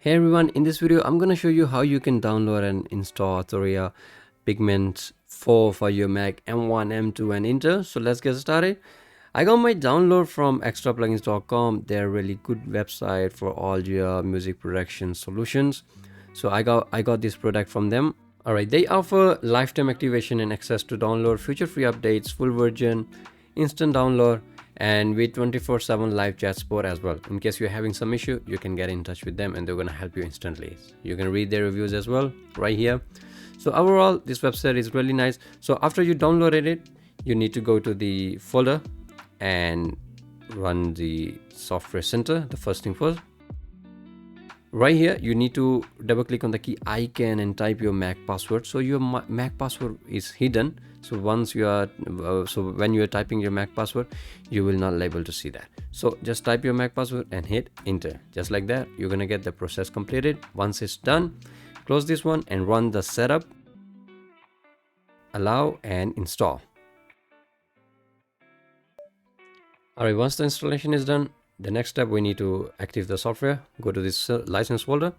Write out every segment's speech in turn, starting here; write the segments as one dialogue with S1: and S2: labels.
S1: Hey everyone, in this video I'm going to show you how you can download and install Arturia Pigments 4 for your Mac M1, M2 and Intel. So let's get started. I got my download from extraplugins.com. They're a really good website for all your music production solutions. So I got this product from them. Alright, they offer lifetime activation and access to download, future free updates, full version, instant download, and with 24/7 live chat support as well. In case you're having some issue, you can get in touch with them and they're going to help you instantly. You can read their reviews as well right here. So overall, this website is really nice. So after you downloaded it, you need to go to the folder and run the software center. The first thing first, right here you need to double click on the key icon and type your Mac password. So your Mac password is hidden, so once you are when you are typing your Mac password, you will not be able to see that. So just type your Mac password and hit enter. Just like that, you're gonna get the process completed. Once it's done, close this one and run the setup, allow and install. Alright, once the installation is done, the next step, we need to activate the software. Go to this license folder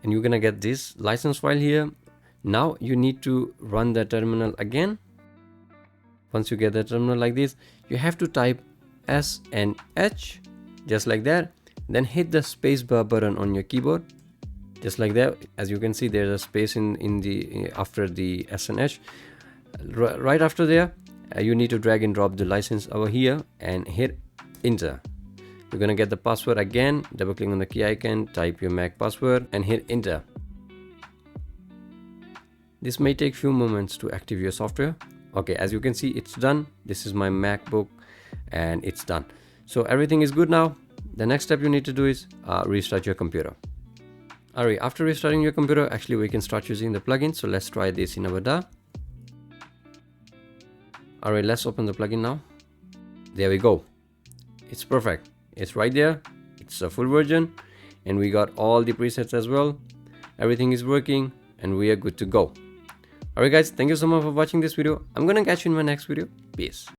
S1: and you're gonna get this license file here. Now you need to run the terminal again. Once you get the terminal like this, you have to type S and H just like that. Then hit the spacebar button on your keyboard just like that. As you can see, there's a space in the after the S and H. Right after there, you need to drag and drop the license over here and hit enter. You're gonna get the password again. Double click on the key icon, type your Mac password and hit enter. This may take few moments to activate your software. Okay, as you can see, it's done. This is my MacBook and it's done. So everything is good now. The next step you need to do is restart your computer. Alright, after restarting your computer, actually we can start using the plugin. So let's try this in our DAW. Alright, let's open the plugin now. There we go. It's perfect. It's right there. It's a full version and we got all the presets as well. Everything is working and we are good to go. Alright guys, thank you so much for watching this video. I'm gonna catch you in my next video. Peace.